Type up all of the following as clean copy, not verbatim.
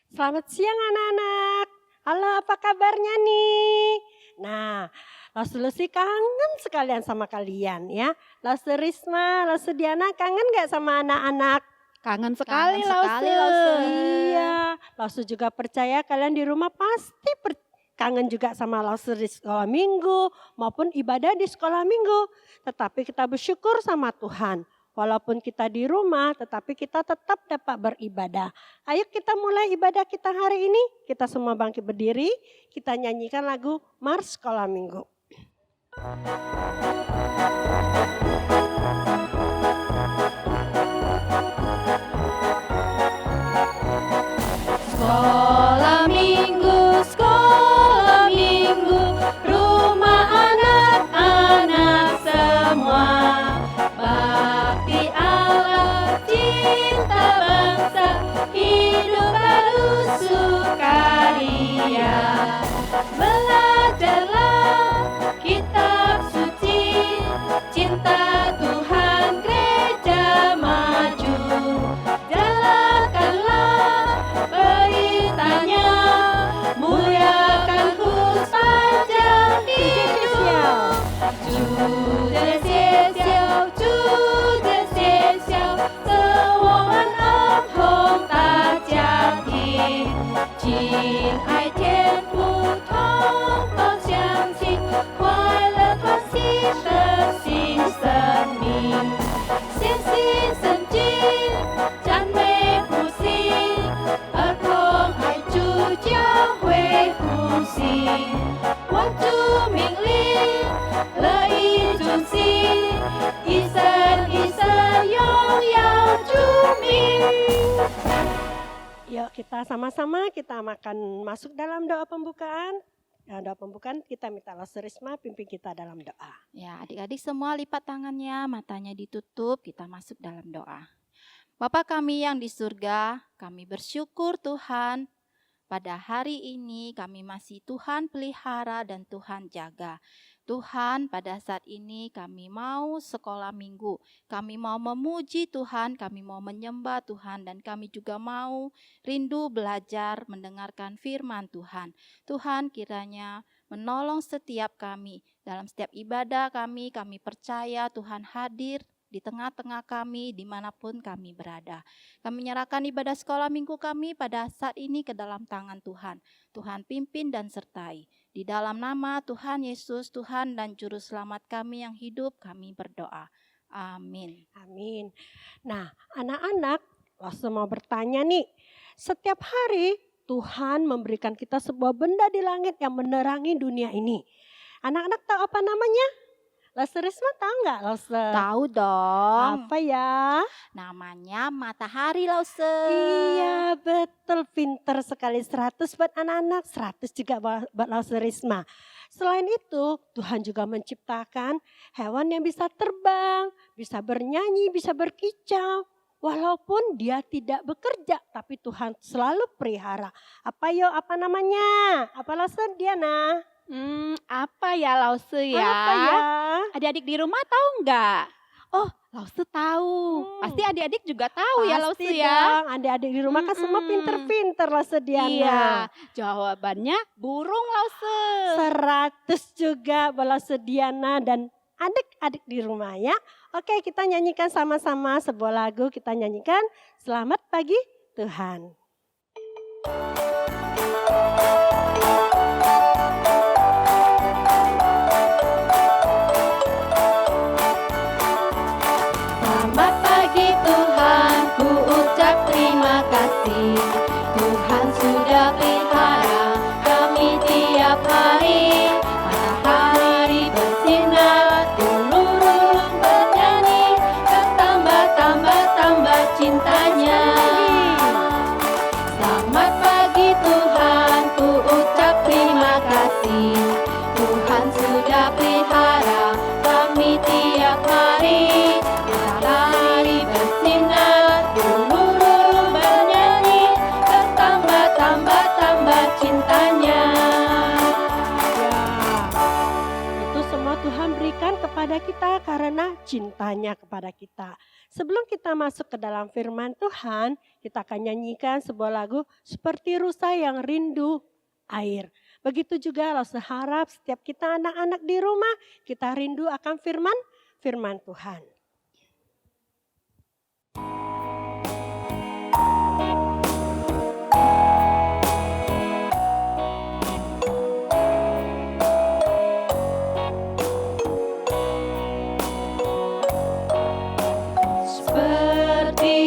Selamat siang anak-anak. Halo, apa kabarnya nih? Nah, Lucy kangen sekalian sama kalian ya. Lucy Risma, Lucy Diana kangen gak sama anak-anak? Kangen Kangen sekali sekali, Lause. Iya, Lucy juga percaya kalian di rumah pasti kangen juga sama Lucy di sekolah minggu maupun ibadah di sekolah minggu. Tetapi kita bersyukur sama Tuhan. Walaupun kita di rumah, tetapi kita tetap dapat beribadah. Ayo kita mulai ibadah kita hari ini. Kita semua bangkit berdiri, kita nyanyikan lagu Mars Sekolah Minggu. Sekolah minggu, rumah anak-anak semua. Bakti Allah, cinta bangsa, hidup baru sukaria. Belajarlah kitab suci, cinta Tuhan gereja maju. Jalankanlah beritanya, muliakan Hus panjang hidup. Jude xiao, Jude xiao, 则我们儿童大家庭，亲爱天父，同胞相亲，快乐欢喜的新生命，献心圣经，赞美复兴，儿童爱主教会复兴，万主命令，乐意遵行，一生一生荣耀主名。 Yuk kita sama-sama kita akan masuk dalam doa pembukaan. Doa pembukaan kita minta Lucy Risma pimpin kita dalam doa. Ya, adik-adik semua lipat tangannya, matanya ditutup, kita masuk dalam doa. Bapa kami yang di surga, kami bersyukur Tuhan. Pada hari ini kami masih Tuhan pelihara dan Tuhan jaga. Tuhan, pada saat ini kami mau sekolah minggu. Kami mau memuji Tuhan, kami mau menyembah Tuhan, dan kami juga mau rindu belajar mendengarkan firman Tuhan. Tuhan kiranya menolong setiap kami. Dalam setiap ibadah kami percaya Tuhan hadir di tengah-tengah kami dimanapun kami berada. Kami menyerahkan ibadah sekolah minggu kami pada saat ini ke dalam tangan Tuhan. Tuhan pimpin dan sertai. Di dalam nama Tuhan Yesus, Tuhan dan Juru Selamat kami yang hidup, kami berdoa. Amin. Amin. Nah anak-anak, Lucy mau bertanya nih. Setiap hari Tuhan memberikan kita sebuah benda di langit yang menerangi dunia ini. Anak-anak tahu apa namanya? Lucy Risma tahu nggak Lucy? Tahu dong. Apa ya? Namanya matahari Lause. Iya betul, pinter sekali. 100 buat anak-anak, 100 juga buat Lucy Risma. Selain itu Tuhan juga menciptakan hewan yang bisa terbang, bisa bernyanyi, bisa berkicau. Walaupun dia tidak bekerja, tapi Tuhan selalu pelihara. Apa namanya? Apa Lucy Diana? Apa ya Lause ya? Apa ya? Adik-adik di rumah tahu nggak? Oh, Lause tahu. Pasti adik-adik juga tahu ya Lause Pasti ya. dong, adik-adik di rumah kan semua pinter-pinter Lucy Diana. Iya, jawabannya burung Lause. 100 juga bola Diana dan adik-adik di rumah ya. Oke, kita nyanyikan sama-sama sebuah lagu, kita nyanyikan Selamat Pagi Tuhan. Selamat pagi Tuhan, ku ucap terima kasih. Tuhan sudah pelihara kami tiap hari. Matahari bersinar, burung bernyanyi, bertambah cintanya. Selamat pagi Tuhan, ku ucap terima kasih. Tuhan sudah pelihara kami tiap hari. Matahari bersinar, burung bernyanyi, bertambah cintanya. Ya, itu semua Tuhan berikan kepada kita karena cintanya kepada kita. Sebelum kita masuk ke dalam firman Tuhan, kita akan nyanyikan sebuah lagu seperti rusa yang rindu air. Begitu juga Lause harap setiap kita anak-anak di rumah, kita rindu akan firman Tuhan. Seperti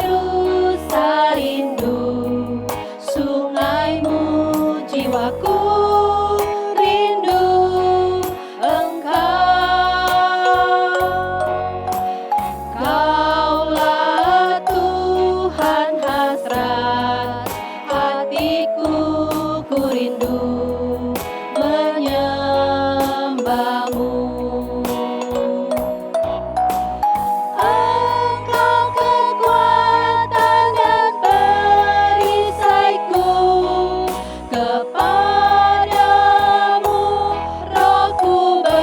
rusa rindu sungaimu, jiwaku rindu Engkau. Kaulah Tuhan hasrat hatiku, ku rindu menyembahmu. Engkau kekuatan dan perisaiku, kepadamu rohku berserah.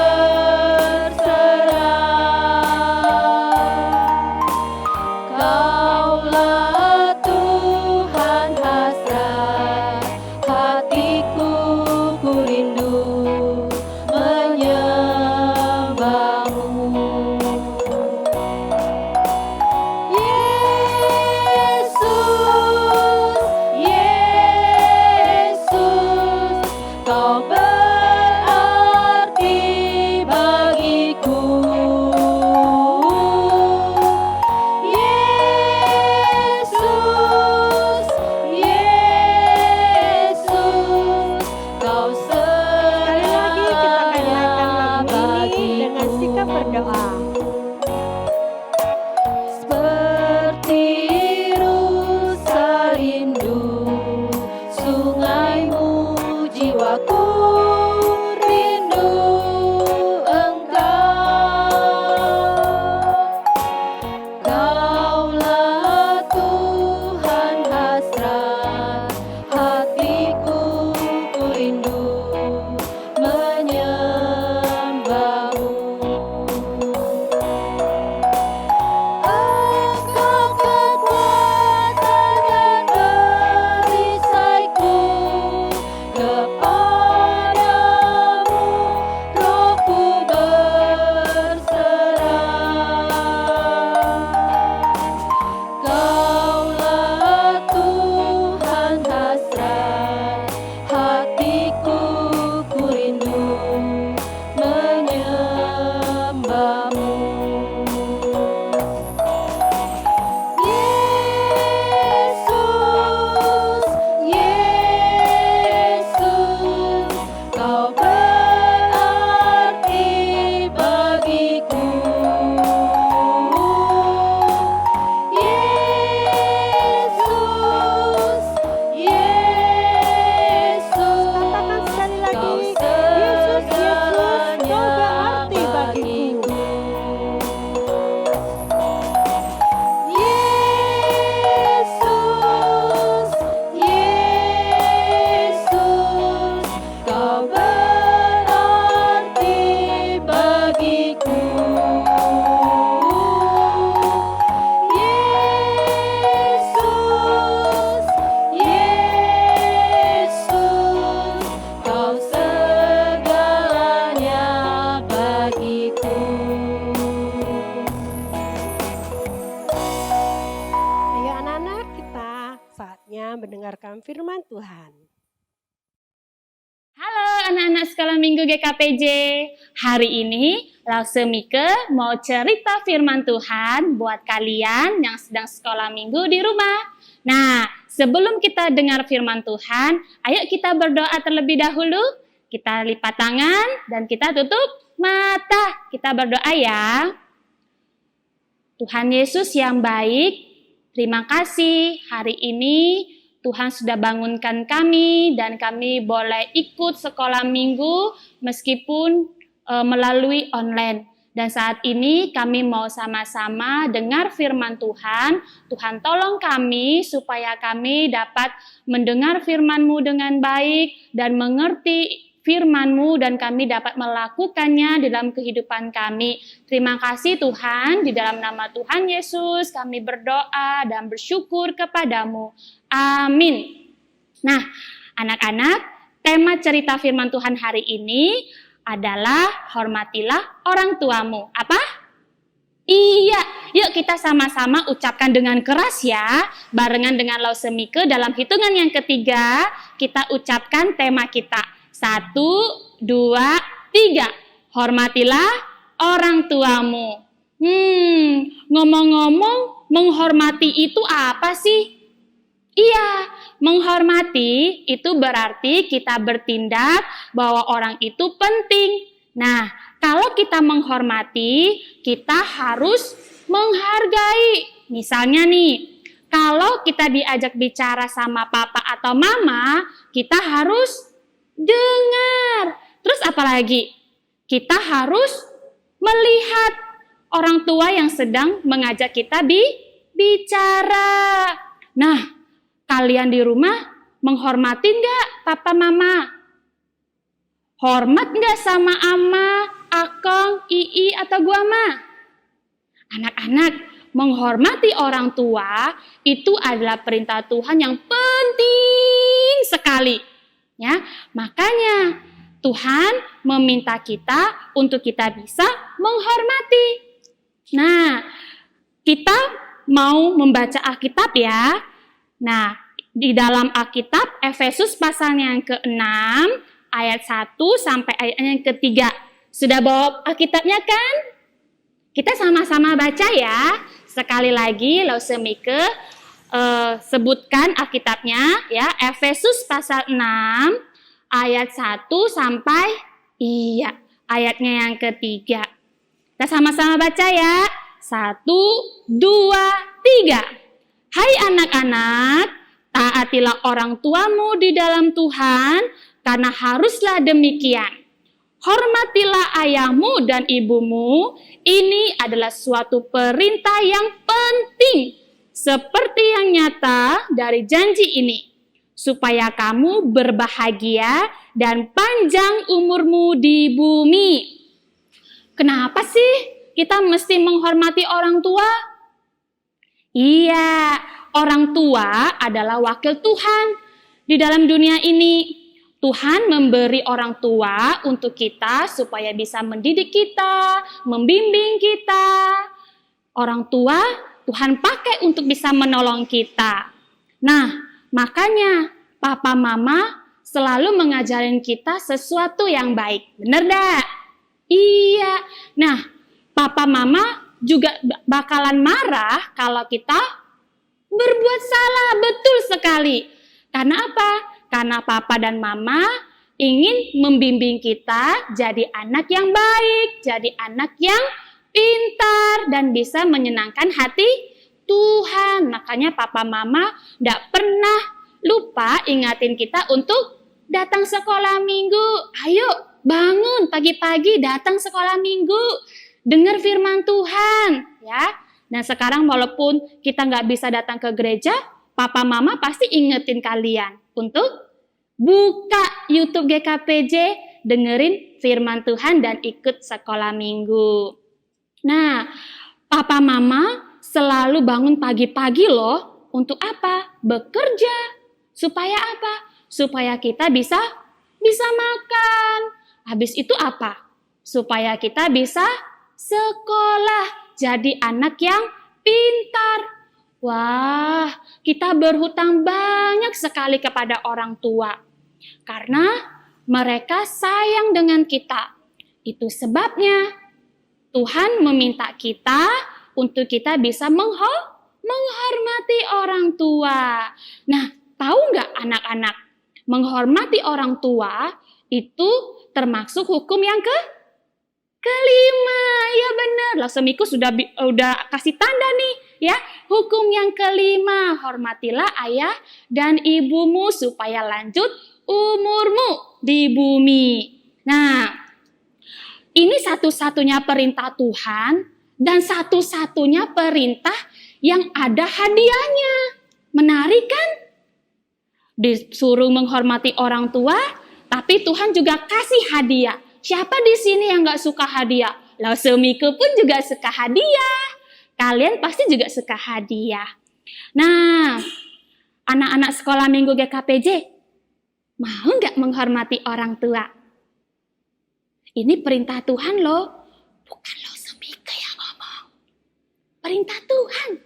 Kaulah Tuhan hasrat hatiku, ku rindu menyembahmu. Yesus, Kau berarti bagiku. Yesus, Kau Sekali lagi kita akan naikkan lagu ini dengan sikap berdoa. Seperti rusa rindu sungaimu, jiwaku rindu Engkau. Kaulah Tuhan hasrat hatiku, ku rindu menyembahmu. Engkau kekuatan dan perisaiku, kepadamu rohku berserah. Kaulah Tuhan hasrat hatiku, ku rindu menyembahmu. Yesus, Kau berarti bagiku. Yesus, Katakan sekali lagi, Kau Yesus, segalanya Kau berarti bagiku. Yesus, Kau berarti bagiku. Yesus, Kau segalanya bagiku. Ayo anak-anak, kita saatnya mendengarkan firman Tuhan. Halo anak-anak sekolah minggu GKPJ. Hari ini Lause Mike mau cerita firman Tuhan buat kalian yang sedang sekolah minggu di rumah. Nah, sebelum kita dengar firman Tuhan, ayo kita berdoa terlebih dahulu. Kita lipat tangan dan kita tutup mata. Kita berdoa ya. Tuhan Yesus yang baik, terima kasih hari ini Tuhan sudah bangunkan kami dan kami boleh ikut sekolah minggu meskipun melalui online. Dan saat ini kami mau sama-sama dengar firman Tuhan. Tuhan tolong kami supaya kami dapat mendengar firman-Mu dengan baik dan mengerti firman-Mu dan kami dapat melakukannya di dalam kehidupan kami. Terima kasih Tuhan, di dalam nama Tuhan Yesus kami berdoa dan bersyukur kepadamu. Amin. Nah, anak-anak, tema cerita firman Tuhan hari ini adalah hormatilah orang tuamu. Apa? Iya, yuk kita sama-sama ucapkan dengan keras ya, barengan dengan Lausemike. Dalam hitungan yang ketiga, kita ucapkan tema kita. 1, 2, 3. Hormatilah orang tuamu. Ngomong-ngomong, menghormati itu apa sih? Iya, menghormati itu berarti kita bertindak bahwa orang itu penting. Nah, kalau kita menghormati, kita harus menghargai. Misalnya nih, kalau kita diajak bicara sama papa atau mama, kita harus dengar. Terus apa lagi? Kita harus melihat orang tua yang sedang mengajak kita bicara. Nah, kalian di rumah menghormati nggak papa mama? Hormat nggak sama ama, akong, ii, atau gua mah? Anak-anak, menghormati orang tua itu adalah perintah Tuhan yang penting sekali. Ya, makanya Tuhan meminta kita untuk kita bisa menghormati. Nah, kita mau membaca Alkitab ya. Nah, di dalam Alkitab Efesus pasal yang ke-6 ayat 1 sampai ayat yang ke-3. Sudah bawa Alkitabnya kan? Kita sama-sama baca ya. Sekali lagi Lausemike sebutkan Alkitabnya ya. Efesus pasal 6 ayat 1 sampai ayatnya yang ke-3. Kita sama-sama baca ya. 1, 2, 3. Hai anak-anak, taatilah orang tuamu di dalam Tuhan, karena haruslah demikian. Hormatilah ayahmu dan ibumu, ini adalah suatu perintah yang penting, seperti yang nyata dari janji ini, supaya kamu berbahagia dan panjang umurmu di bumi. Kenapa sih kita mesti menghormati orang tua? Iya, orang tua adalah wakil Tuhan di dalam dunia ini. Tuhan memberi orang tua untuk kita supaya bisa mendidik kita, membimbing kita. Orang tua Tuhan pakai untuk bisa menolong kita. Nah, makanya papa mama selalu mengajarin kita sesuatu yang baik. Bener dak? Iya. Nah, papa mama juga bakalan marah kalau kita berbuat salah. Betul sekali. Karena apa? Karena papa dan mama ingin membimbing kita jadi anak yang baik, jadi anak yang pintar dan bisa menyenangkan hati Tuhan. Makanya papa mama tidak pernah lupa ingatin kita untuk datang sekolah minggu. Ayo bangun pagi-pagi datang sekolah minggu. Dengar firman Tuhan, ya. Nah sekarang walaupun kita nggak bisa datang ke gereja, papa mama pasti ingetin kalian untuk buka YouTube GKPJ, dengerin firman Tuhan dan ikut sekolah minggu. Nah, papa mama selalu bangun pagi-pagi loh. Untuk apa? Bekerja. Supaya apa? Supaya kita bisa makan. Habis itu apa? Supaya kita bisa sekolah, jadi anak yang pintar. Wah, kita berhutang banyak sekali kepada orang tua. Karena mereka sayang dengan kita. Itu sebabnya Tuhan meminta kita untuk kita bisa menghormati orang tua. Nah, tahu nggak anak-anak? Menghormati orang tua itu termasuk hukum yang kelima, ya benar. Lausemike sudah kasih tanda nih, ya. Hukum yang kelima, hormatilah ayah dan ibumu supaya lanjut umurmu di bumi. Nah, ini satu-satunya perintah Tuhan dan satu-satunya perintah yang ada hadiahnya. Menarik kan? Disuruh menghormati orang tua, Tapi Tuhan juga kasih hadiah. Siapa di sini yang gak suka hadiah? Lause Mike pun juga suka hadiah. Kalian pasti juga suka hadiah. Nah, anak-anak sekolah minggu GKPJ, mau gak menghormati orang tua? Ini perintah Tuhan loh. Bukan Lause Mike yang ngomong. Perintah Tuhan.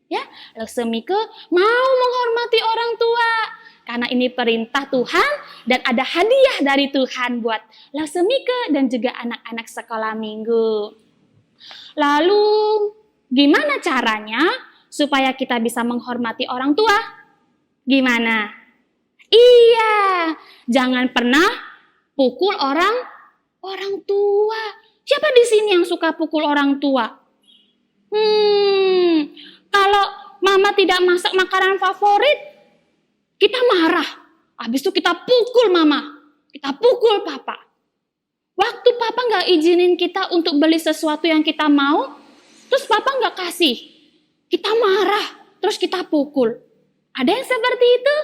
Ya, Lause Mike mau menghormati orang tua. Karena ini perintah Tuhan dan ada hadiah dari Tuhan buat Lause Mike dan juga anak-anak sekolah minggu. Lalu gimana caranya supaya kita bisa menghormati orang tua? Gimana? Iya, jangan pernah pukul orang tua. Siapa di sini yang suka pukul orang tua? Kalau mama tidak masak makanan favorit, kita marah. Habis itu kita pukul mama. Kita pukul papa. Waktu papa gak izinin kita untuk beli sesuatu yang kita mau, terus papa gak kasih. Kita marah, terus kita pukul. Ada yang seperti itu?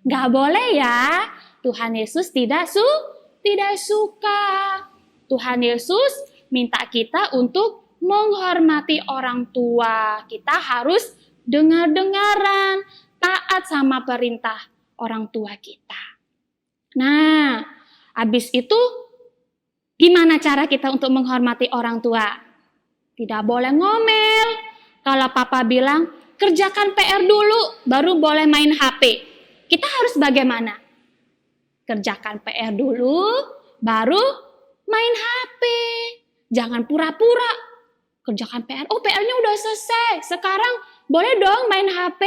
Gak boleh ya. Tuhan Yesus tidak suka. Tuhan Yesus minta kita untuk menghormati orang tua. Kita harus dengar-dengaran, taat sama perintah orang tua kita. Nah, habis itu gimana cara kita untuk menghormati orang tua? Tidak boleh ngomel. Kalau papa bilang, kerjakan PR dulu, baru boleh main HP. Kita harus bagaimana? Kerjakan PR dulu, baru main HP. Jangan pura-pura. Kerjakan PR, oh PR-nya udah selesai. Sekarang boleh dong main HP.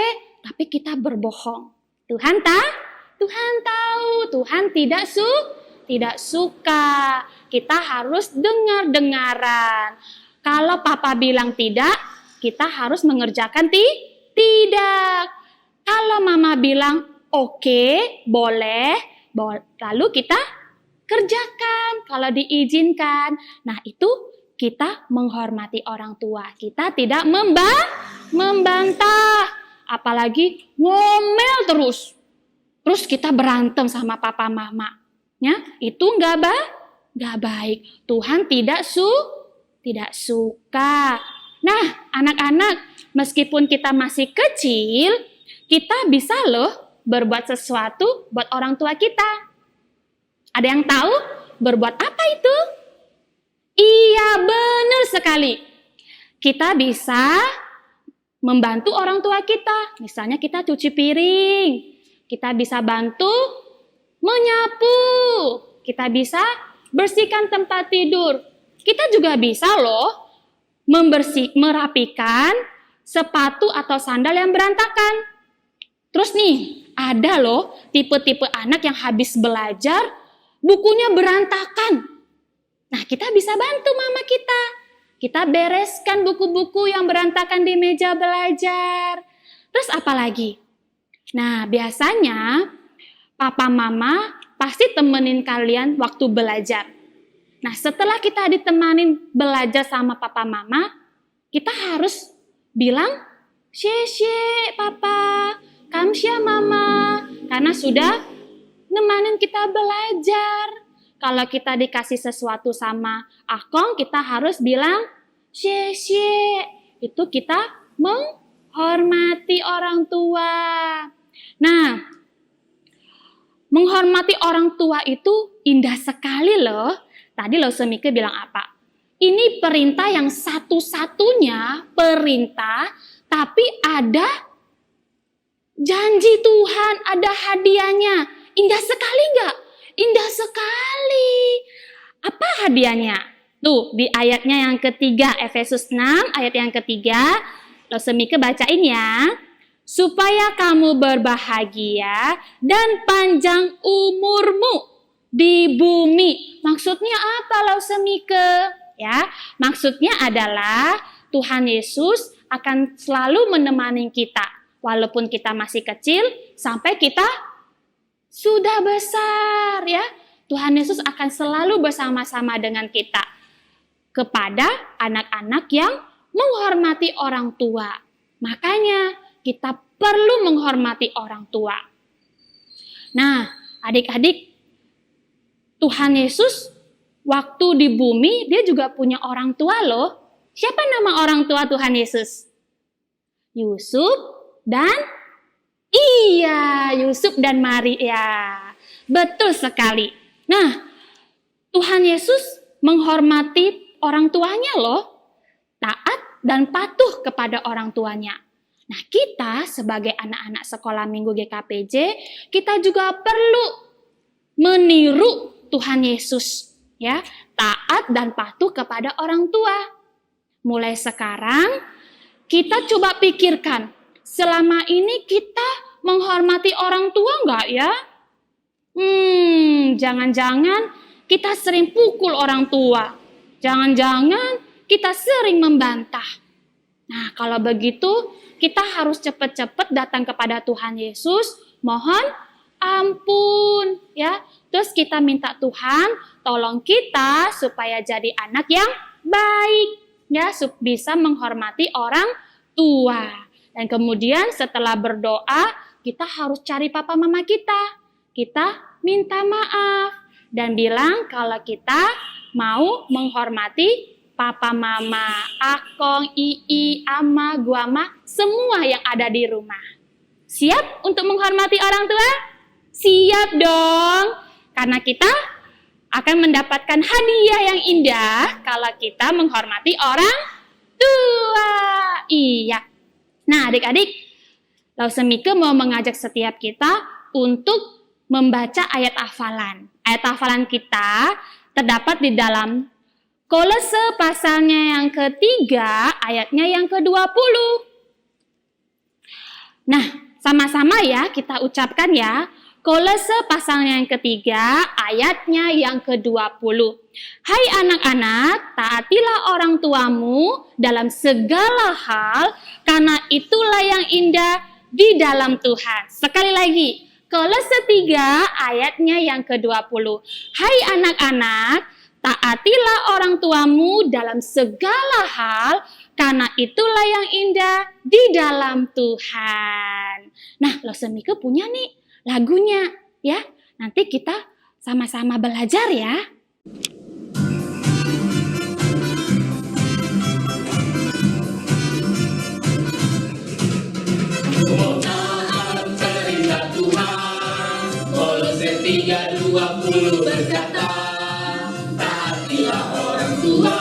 Tapi kita berbohong. Tuhan tahu, Tuhan tidak suka. Kita harus dengar-dengaran. Kalau papa bilang tidak, kita harus mengerjakan tidak. Kalau mama bilang oke, boleh, lalu kita kerjakan kalau diizinkan. Nah, itu kita menghormati orang tua. Kita tidak membantah. Apalagi ngomel terus kita berantem sama papa mama, ya itu nggak baik. Tuhan tidak suka. Nah, anak-anak, meskipun kita masih kecil, kita bisa loh berbuat sesuatu buat orang tua kita. Ada yang tahu berbuat apa itu? Iya, benar sekali. Kita bisa membantu orang tua kita. Misalnya kita cuci piring. Kita bisa bantu menyapu. Kita bisa bersihkan tempat tidur. Kita juga bisa loh merapikan sepatu atau sandal yang berantakan. Terus nih, ada loh tipe-tipe anak yang habis belajar, bukunya berantakan. Nah, kita bisa bantu mama kita. Kita bereskan buku-buku yang berantakan di meja belajar. Terus apa lagi? Nah, biasanya papa mama pasti temenin kalian waktu belajar. Nah, setelah kita ditemanin belajar sama papa mama, kita harus bilang, "Xie papa, kamsia mama," karena sudah nemanin kita belajar. Kalau kita dikasih sesuatu sama akong, kita harus bilang, "Xie." Itu kita menghormati orang tua. Nah, menghormati orang tua itu indah sekali loh. Tadi Lause Mike bilang apa? Ini perintah yang satu-satunya perintah, tapi ada janji Tuhan, ada hadiahnya. Indah sekali nggak? Indah sekali. Apa hadiahnya? Tuh, di ayatnya yang ketiga, Efesus 6, ayat yang ketiga, Lause Mike bacain ya. Supaya kamu berbahagia dan panjang umurmu di bumi. Maksudnya apa Lause Mike? Ya, maksudnya adalah Tuhan Yesus akan selalu menemani kita. Walaupun kita masih kecil, sampai kita sudah besar ya. Tuhan Yesus akan selalu bersama-sama dengan kita. Kepada anak-anak yang menghormati orang tua. Makanya kita perlu menghormati orang tua. Nah, adik-adik, Tuhan Yesus waktu di bumi dia juga punya orang tua loh. Siapa nama orang tua Tuhan Yesus? Yusuf dan Yusuf dan Maria. Betul sekali. Nah, Tuhan Yesus menghormati orang tuanya loh. Taat dan patuh kepada orang tuanya. Nah, kita sebagai anak-anak sekolah minggu GKPJ, kita juga perlu meniru Tuhan Yesus, ya, taat dan patuh kepada orang tua. Mulai sekarang, kita coba pikirkan, selama ini kita menghormati orang tua enggak ya? Jangan-jangan kita sering pukul orang tua. Jangan-jangan kita sering membantah. Nah, kalau begitu, kita harus cepat-cepat datang kepada Tuhan Yesus, mohon ampun, ya. Terus kita minta Tuhan, tolong kita supaya jadi anak yang baik, ya, bisa menghormati orang tua. Dan kemudian setelah berdoa, kita harus cari papa mama kita. Kita minta maaf dan bilang kalau kita mau menghormati papa, mama, akong, ama, guama, semua yang ada di rumah. Siap untuk menghormati orang tua? Siap dong. Karena kita akan mendapatkan hadiah yang indah kalau kita menghormati orang tua. Iya. Nah, adik-adik, Lausemike mau mengajak setiap kita untuk membaca ayat hafalan. Ayat hafalan kita terdapat di dalam Kolose pasalnya yang ketiga, ayatnya yang ke-20. Nah, sama-sama ya kita ucapkan ya. Kolose pasalnya yang ketiga, ayatnya yang ke-20. Hai anak-anak, taatilah orang tuamu dalam segala hal, karena itulah yang indah di dalam Tuhan. Sekali lagi, Kolose 3, ayatnya yang ke-20. Hai anak-anak, taatilah orang tuamu dalam segala hal, karena itulah yang indah di dalam Tuhan. Nah, Lausemike punya nih lagunya, ya. Nanti kita sama-sama belajar ya. Taat perintah Tuhan, Kolose 3:20 berkata, taatilah orang tua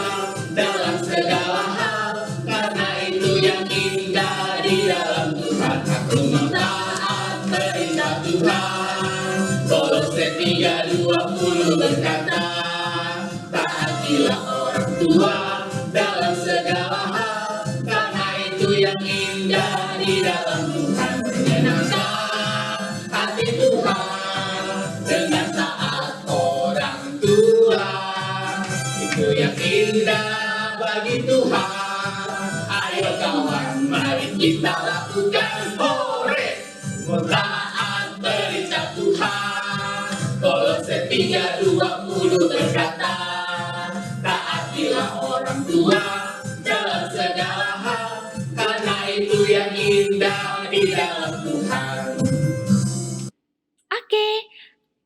dalam segala hal, karena itu yang indah di dalam Tuhan. Aku mau taat perintah Tuhan, Kolose 3:20 berkata, taatilah orang tua dalam segala hal, karena itu yang indah di dalam Tuhan. Menyenangkan hati Tuhan dengan taat orang tua, itu yang indah bagi Tuhan. Ayo kawan, mari kita lakukan. Hore! Taat perintah Tuhan. Kolose 3:20 berkata, taatilah orang tua dalam segala hal, karena itu yang indah di dalam Tuhan. Oke,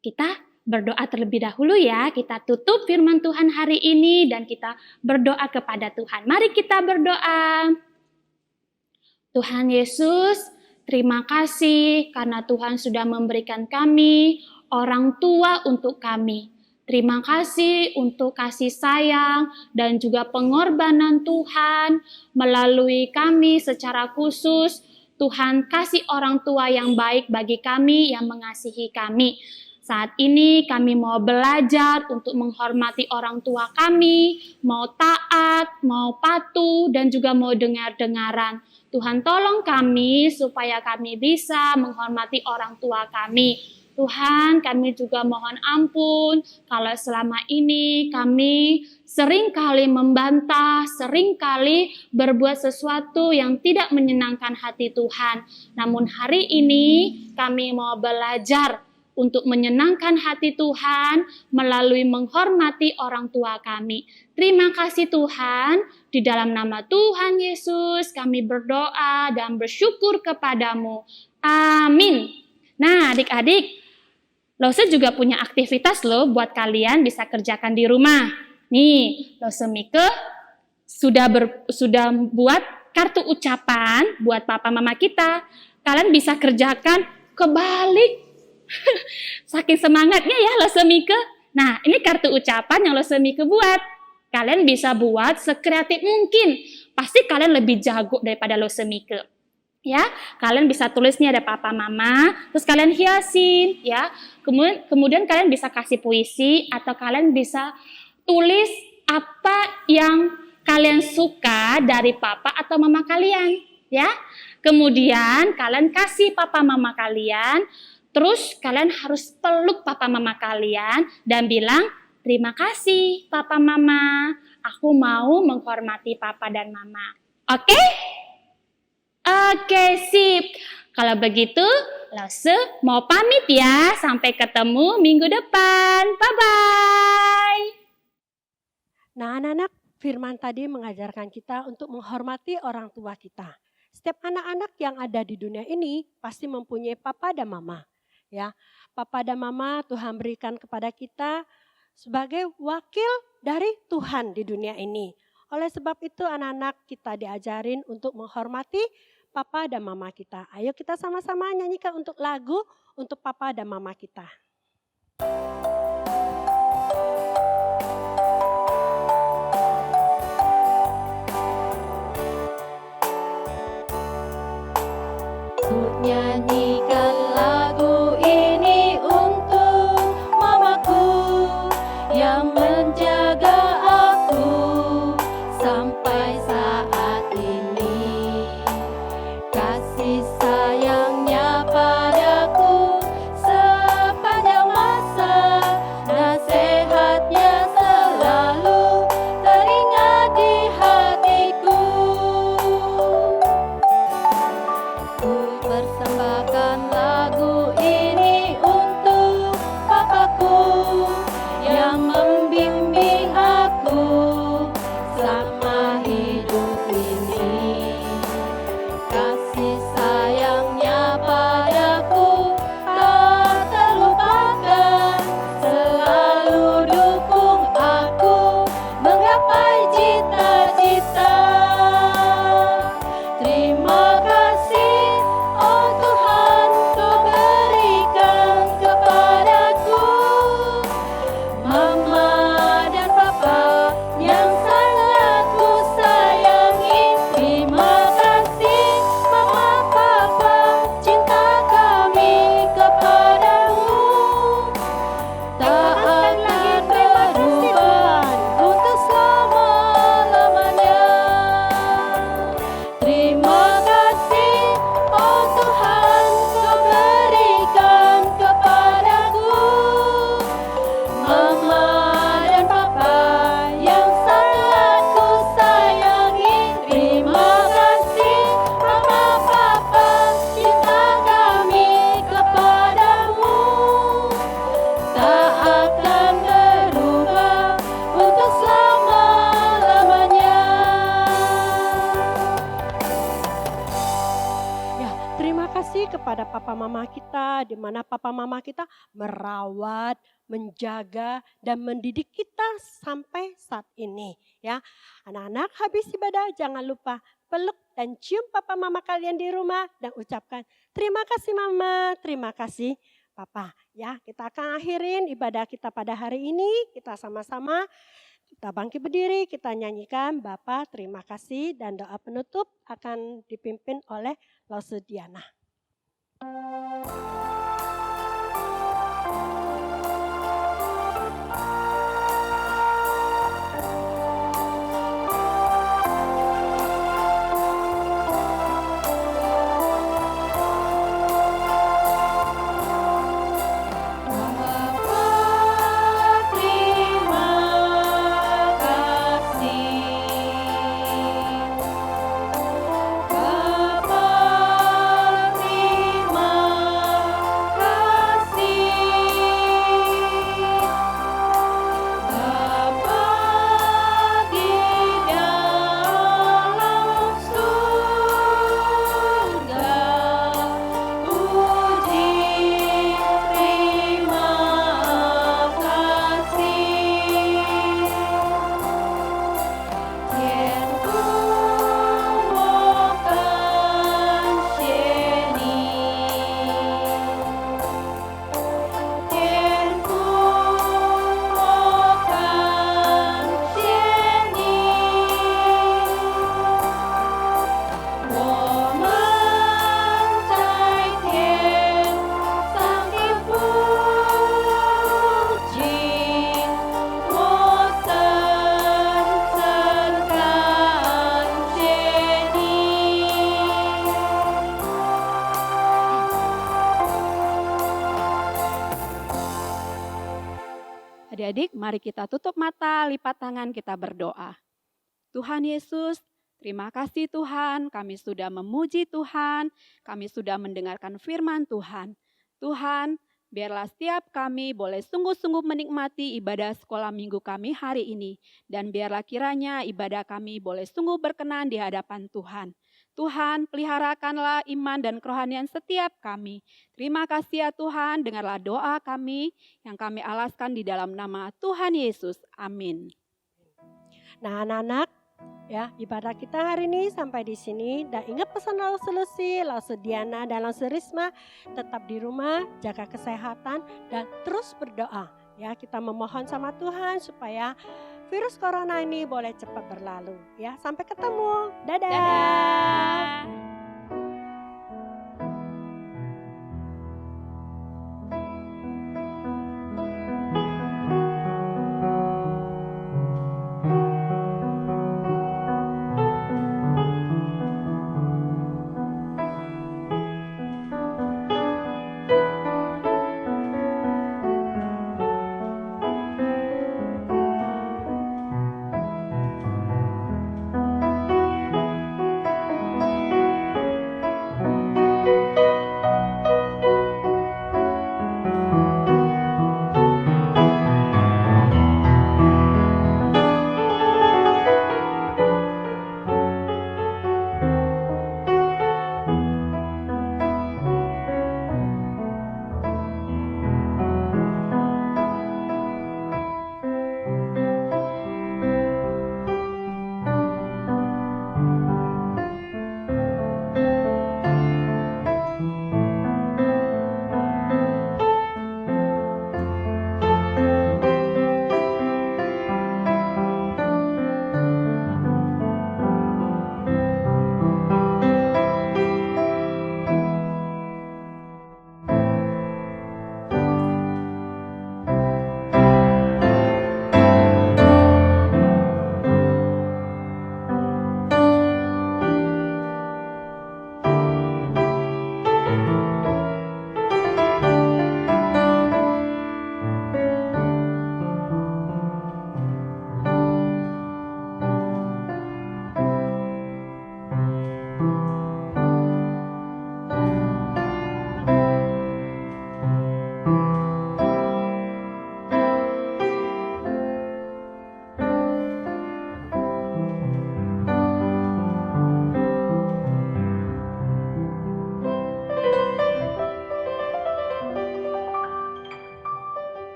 kita berdoa terlebih dahulu ya. Kita tutup firman Tuhan hari ini dan kita berdoa kepada Tuhan. Mari kita berdoa. Tuhan Yesus, terima kasih karena Tuhan sudah memberikan kami orang tua untuk kami. Terima kasih untuk kasih sayang dan juga pengorbanan Tuhan melalui kami secara khusus. Tuhan kasih orang tua yang baik bagi kami, yang mengasihi kami. Saat ini kami mau belajar untuk menghormati orang tua kami, mau taat, mau patuh, dan juga mau dengar-dengaran. Tuhan tolong kami supaya kami bisa menghormati orang tua kami. Tuhan, kami juga mohon ampun kalau selama ini kami seringkali membantah, seringkali berbuat sesuatu yang tidak menyenangkan hati Tuhan. Namun hari ini kami mau belajar untuk menyenangkan hati Tuhan melalui menghormati orang tua kami. Terima kasih Tuhan, di dalam nama Tuhan Yesus kami berdoa dan bersyukur kepadamu. Amin. Nah adik-adik, Lause juga punya aktivitas loh buat kalian bisa kerjakan di rumah. Nih, Lause Mike sudah buat kartu ucapan buat papa mama kita. Kalian bisa kerjakan kebalik. Saking semangatnya ya Lause Mike. Nah, ini kartu ucapan yang Lause Mike buat. Kalian bisa buat sekreatif mungkin. Pasti kalian lebih jago daripada Lause Mike. Ya, kalian bisa tulis nih ada papa mama, terus kalian hiasin ya. Kemudian kalian bisa kasih puisi atau kalian bisa tulis apa yang kalian suka dari papa atau mama kalian, ya. Kemudian kalian kasih papa mama kalian, terus kalian harus peluk papa mama kalian dan bilang, "Terima kasih papa mama, aku mau menghormati papa dan mama." Oke? Oke, sip. Kalau begitu, Lause mau pamit ya. Sampai ketemu minggu depan. Bye-bye. Nah, anak-anak, firman tadi mengajarkan kita untuk menghormati orang tua kita. Setiap anak-anak yang ada di dunia ini pasti mempunyai papa dan mama. Ya, papa dan mama Tuhan berikan kepada kita sebagai wakil dari Tuhan di dunia ini. Oleh sebab itu anak-anak kita diajarin untuk menghormati papa dan mama kita. Ayo kita sama-sama nyanyikan untuk lagu untuk papa dan mama kita. Nyanyikan lagu ini untuk mamaku yang menjaga aku sampai saat ini. Kasih sayangnya padaku sepanjang masa, nasihatnya selalu teringat di hatiku. Ku persembahkan lagu ini untuk papaku yang membimbing aku selama hidup ini. Kasih sayangnya padaku tak terlupakan, selalu dukung aku menggapai cita-cita. Terima kasih, oh Tuhan, Kau berikan kepadaku mama dan papa yang sangat ku sayangi. Terima kasih, mama papa, cinta kami kepadamu tak akan berubah untuk selama-lamanya. Terima kasih, oh Tuhan, Kau berikan kepadaku mama dan papa yang sangat ku sayangi. Terima kasih, mama papa, cinta kami kepadamu tak akan berubah untuk selama-lamanya. Ya, terima kasih kepada papa mama kita, di mana papa mama kita merawat, menjaga, dan mendidik kita sampai saat ini. Ya, anak-anak habis ibadah jangan lupa peluk dan cium papa mama kalian di rumah dan ucapkan terima kasih mama, terima kasih papa. Ya, kita akan akhirin ibadah kita pada hari ini. Kita sama-sama kita bangkit berdiri, kita nyanyikan Bapa terima kasih, dan doa penutup akan dipimpin oleh Lause Diana. Bapa terima Mari kita tutup mata, lipat tangan, kita berdoa. Tuhan Yesus, terima kasih Tuhan, kami sudah memuji Tuhan, kami sudah mendengarkan firman Tuhan. Tuhan, biarlah setiap kami boleh sungguh-sungguh menikmati ibadah sekolah minggu kami hari ini. Dan biarlah kiranya ibadah kami boleh sungguh berkenan di hadapan Tuhan. Tuhan, peliharakanlah iman dan kerohanian setiap kami. Terima kasih ya Tuhan, dengarlah doa kami yang kami alaskan di dalam nama Tuhan Yesus. Amin. Nah anak-anak, ya ibadah kita hari ini sampai di sini. Dan ingat pesan Lause Lucy, Lause Diana, dan Lause Risma, tetap di rumah, jaga kesehatan, dan terus berdoa. Ya, kita memohon sama Tuhan supaya virus corona ini boleh cepat berlalu. Ya, sampai ketemu. Dadah. Dadah.